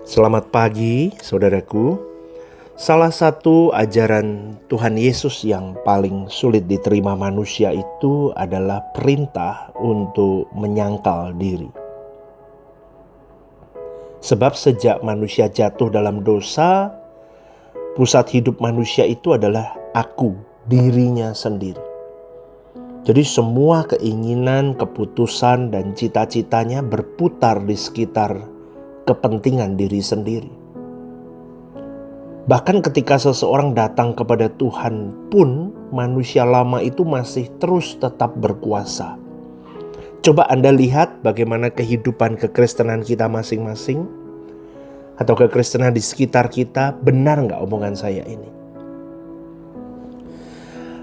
Selamat pagi, saudaraku. Salah satu ajaran Tuhan Yesus yang paling sulit diterima manusia itu adalah perintah untuk menyangkal diri. Sebab sejak manusia jatuh dalam dosa, pusat hidup manusia itu adalah aku, dirinya sendiri. Jadi semua keinginan, keputusan, dan cita-citanya berputar di sekitar kepentingan diri sendiri. Bahkan ketika seseorang datang kepada Tuhan pun, manusia lama itu masih terus tetap berkuasa. Coba Anda lihat bagaimana kehidupan kekristenan kita masing-masing, atau kekristenan di sekitar kita. Benar nggak omongan saya ini?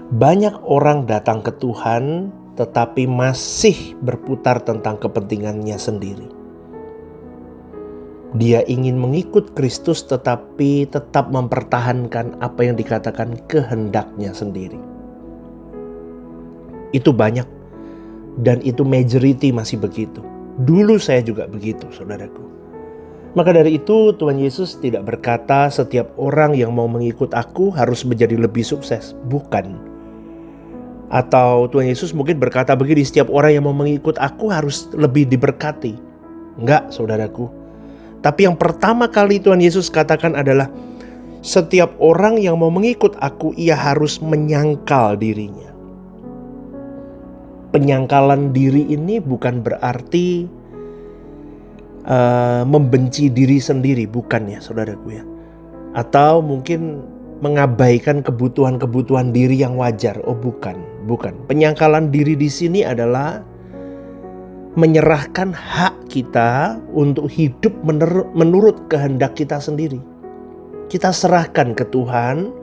Banyak orang datang ke Tuhan tetapi masih berputar tentang kepentingannya sendiri. Dia ingin mengikut Kristus tetapi tetap mempertahankan apa yang dikatakan kehendaknya sendiri. Itu banyak, dan itu majority masih begitu. Dulu saya juga begitu, saudaraku. Maka dari itu Tuhan Yesus tidak berkata setiap orang yang mau mengikut aku harus menjadi lebih sukses. Bukan. Atau Tuhan Yesus mungkin berkata begini, setiap orang yang mau mengikut aku harus lebih diberkati. Enggak, saudaraku. Tapi yang pertama kali Tuhan Yesus katakan adalah setiap orang yang mau mengikut aku, ia harus menyangkal dirinya. Penyangkalan diri ini bukan berarti membenci diri sendiri, bukan ya saudaraku ya. Atau mungkin mengabaikan kebutuhan-kebutuhan diri yang wajar. Oh bukan. Penyangkalan diri di sini adalah menyerahkan hak kita untuk hidup menurut kehendak kita sendiri. Kita serahkan ke Tuhan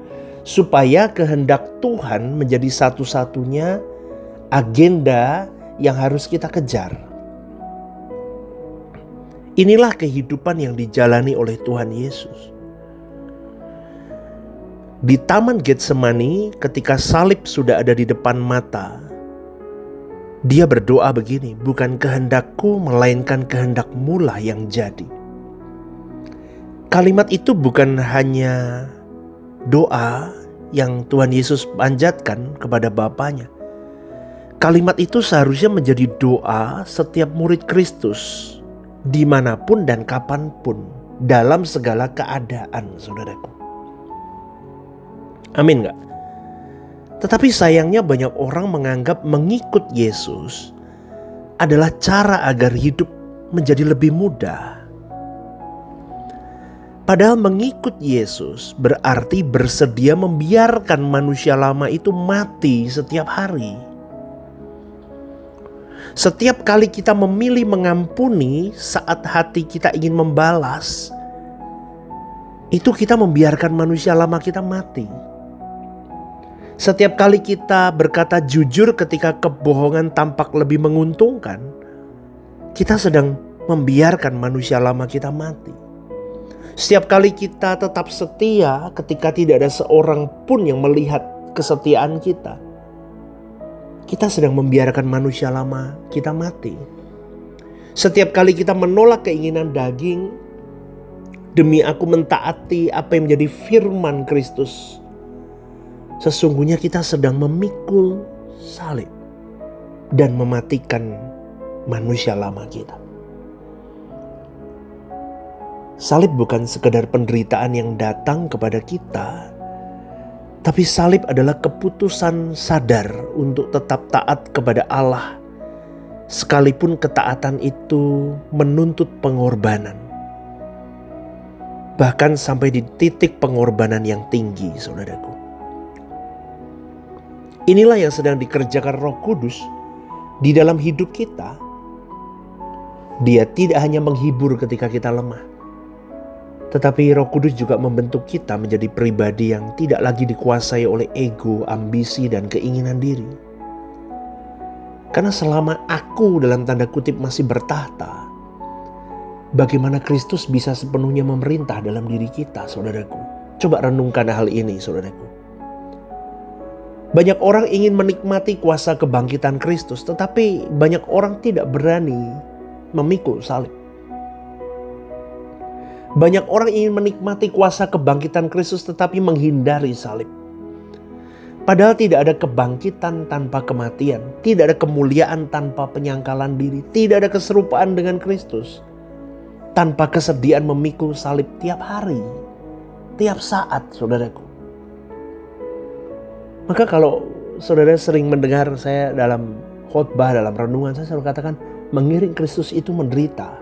supaya kehendak Tuhan menjadi satu-satunya agenda yang harus kita kejar. Inilah kehidupan yang dijalani oleh Tuhan Yesus. Di Taman Getsemani, ketika salib sudah ada di depan mata, dia berdoa begini, bukan kehendakku melainkan kehendak-Mu lah yang jadi. Kalimat itu bukan hanya doa yang Tuhan Yesus panjatkan kepada Bapanya. Kalimat itu seharusnya menjadi doa setiap murid Kristus, dimanapun dan kapanpun, dalam segala keadaan, saudaraku. Amin gak? Tetapi sayangnya banyak orang menganggap mengikut Yesus adalah cara agar hidup menjadi lebih mudah. Padahal mengikut Yesus berarti bersedia membiarkan manusia lama itu mati setiap hari. Setiap kali kita memilih mengampuni saat hati kita ingin membalas, itu kita membiarkan manusia lama kita mati. Setiap kali kita berkata jujur ketika kebohongan tampak lebih menguntungkan, kita sedang membiarkan manusia lama kita mati. Setiap kali kita tetap setia ketika tidak ada seorang pun yang melihat kesetiaan kita, kita sedang membiarkan manusia lama kita mati. Setiap kali kita menolak keinginan daging demi aku mentaati apa yang menjadi firman Kristus, sesungguhnya kita sedang memikul salib dan mematikan manusia lama kita. Salib bukan sekedar penderitaan yang datang kepada kita, tapi salib adalah keputusan sadar untuk tetap taat kepada Allah, sekalipun ketaatan itu menuntut pengorbanan. Bahkan sampai di titik pengorbanan yang tinggi, saudaraku. Inilah yang sedang dikerjakan Roh Kudus di dalam hidup kita. Dia tidak hanya menghibur ketika kita lemah, tetapi Roh Kudus juga membentuk kita menjadi pribadi yang tidak lagi dikuasai oleh ego, ambisi, dan keinginan diri. Karena selama aku dalam tanda kutip masih bertahta, bagaimana Kristus bisa sepenuhnya memerintah dalam diri kita, saudaraku? Coba renungkan hal ini, saudaraku. Banyak orang ingin menikmati kuasa kebangkitan Kristus, tetapi banyak orang tidak berani memikul salib. Banyak orang ingin menikmati kuasa kebangkitan Kristus tetapi menghindari salib. Padahal tidak ada kebangkitan tanpa kematian, tidak ada kemuliaan tanpa penyangkalan diri, tidak ada keserupaan dengan Kristus tanpa kesediaan memikul salib tiap hari, tiap saat, saudaraku. Maka kalau saudara sering mendengar saya dalam khotbah, dalam renungan, saya selalu katakan mengiring Kristus itu menderita.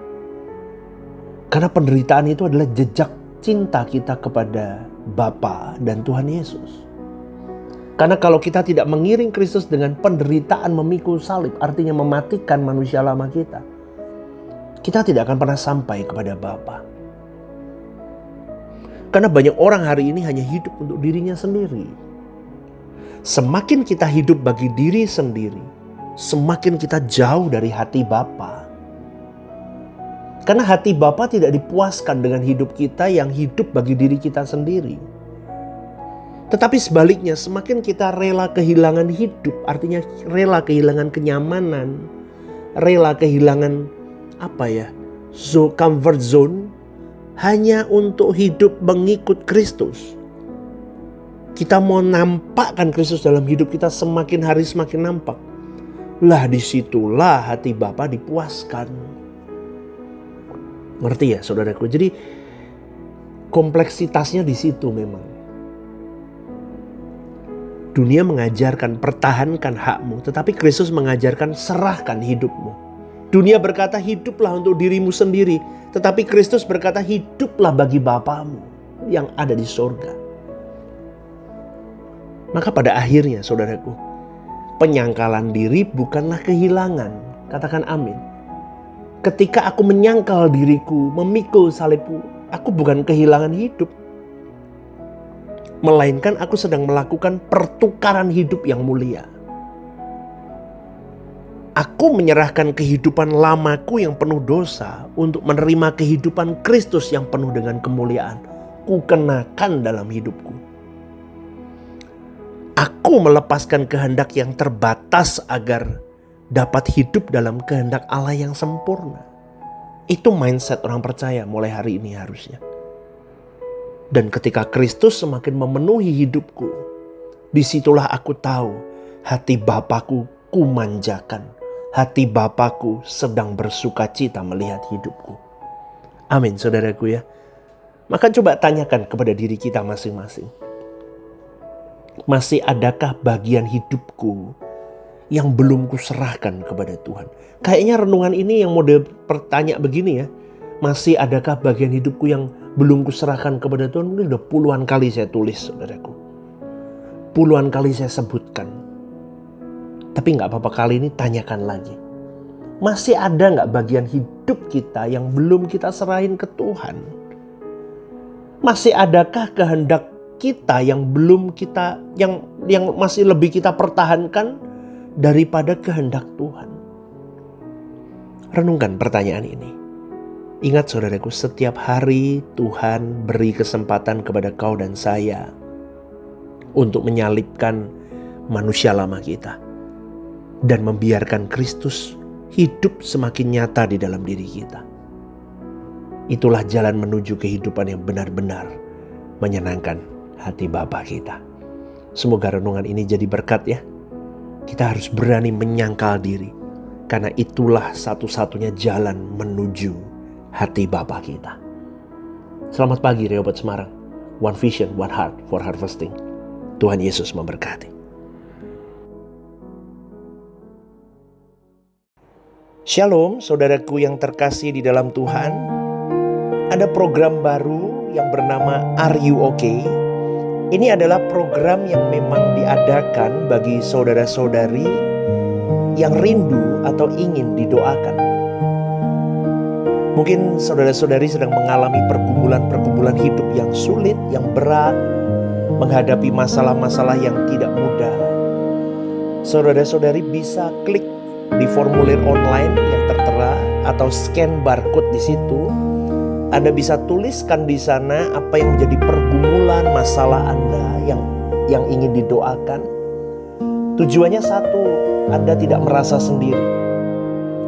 Karena penderitaan itu adalah jejak cinta kita kepada Bapa dan Tuhan Yesus. Karena kalau kita tidak mengiring Kristus dengan penderitaan memikul salib, artinya mematikan manusia lama kita, kita tidak akan pernah sampai kepada Bapa. Karena banyak orang hari ini hanya hidup untuk dirinya sendiri. Semakin kita hidup bagi diri sendiri, semakin kita jauh dari hati Bapa. Karena hati Bapa tidak dipuaskan dengan hidup kita yang hidup bagi diri kita sendiri. Tetapi sebaliknya, semakin kita rela kehilangan hidup, artinya rela kehilangan kenyamanan, rela kehilangan comfort zone, hanya untuk hidup mengikut Kristus. Kita mau nampakkan Kristus dalam hidup kita, semakin hari semakin nampak. Lah disitulah hati Bapa dipuaskan. Ngerti ya saudaraku? Jadi kompleksitasnya di situ memang. Dunia mengajarkan pertahankan hakmu, tetapi Kristus mengajarkan serahkan hidupmu. Dunia berkata hiduplah untuk dirimu sendiri, tetapi Kristus berkata hiduplah bagi Bapamu yang ada di sorga. Maka pada akhirnya saudaraku, penyangkalan diri bukanlah kehilangan. Katakan amin. Ketika aku menyangkal diriku, memikul salibku, aku bukan kehilangan hidup. Melainkan aku sedang melakukan pertukaran hidup yang mulia. Aku menyerahkan kehidupan lamaku yang penuh dosa untuk menerima kehidupan Kristus yang penuh dengan kemuliaan. Kukenakan dalam hidupku. Aku melepaskan kehendak yang terbatas agar dapat hidup dalam kehendak Allah yang sempurna. Itu mindset orang percaya mulai hari ini harusnya. Dan ketika Kristus semakin memenuhi hidupku, disitulah aku tahu hati Bapakku kumanjakan. Hati Bapakku sedang bersuka cita melihat hidupku. Amin saudaraku ya. Maka coba tanyakan kepada diri kita masing-masing. Masih adakah bagian hidupku yang belum kuserahkan kepada Tuhan? Kayaknya renungan ini yang mode pertanyaan begini ya. Masih adakah bagian hidupku yang belum kuserahkan kepada Tuhan? Mungkin udah puluhan kali saya tulis saudaraku. Puluhan kali saya sebutkan. Tapi gak apa-apa, kali ini tanyakan lagi. Masih ada gak bagian hidup kita yang belum kita serahin ke Tuhan? Masih adakah kehendak kita yang belum kita yang masih lebih kita pertahankan daripada kehendak Tuhan? Renungkan pertanyaan ini. Ingat saudaraku, setiap hari Tuhan beri kesempatan kepada kau dan saya untuk menyalibkan manusia lama kita dan membiarkan Kristus hidup semakin nyata di dalam diri kita. Itulah jalan menuju kehidupan yang benar-benar menyenangkan hati Bapa kita. Semoga renungan ini jadi berkat ya. Kita harus berani menyangkal diri, karena itulah satu-satunya jalan menuju hati Bapa kita. Selamat pagi Rehoboth Semarang. One vision, one heart for harvesting. Tuhan Yesus memberkati. Shalom saudaraku yang terkasih di dalam Tuhan. Ada program baru yang bernama Are You Okay? Ini adalah program yang memang diadakan bagi saudara-saudari yang rindu atau ingin didoakan. Mungkin saudara-saudari sedang mengalami pergumulan-pergumulan hidup yang sulit, yang berat, menghadapi masalah-masalah yang tidak mudah. Saudara-saudari bisa klik di formulir online yang tertera atau scan barcode di situ. Anda bisa tuliskan di sana apa yang menjadi pergumulan masalah Anda yang ingin didoakan. Tujuannya satu, Anda tidak merasa sendiri.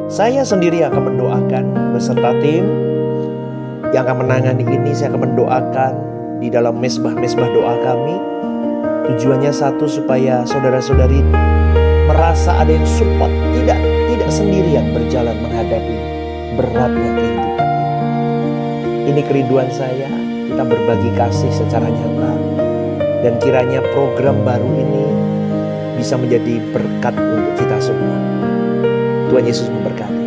Saya sendiri akan mendoakan beserta tim yang akan menangani ini. Saya akan mendoakan di dalam mesbah-mesbah doa kami. Tujuannya satu, supaya saudara-saudari merasa ada yang support, tidak sendirian berjalan menghadapi beratnya kehidupan ini. Ini kerinduan saya, kita berbagi kasih secara nyata, dan kiranya program baru ini bisa menjadi berkat untuk kita semua. Tuhan Yesus memberkati.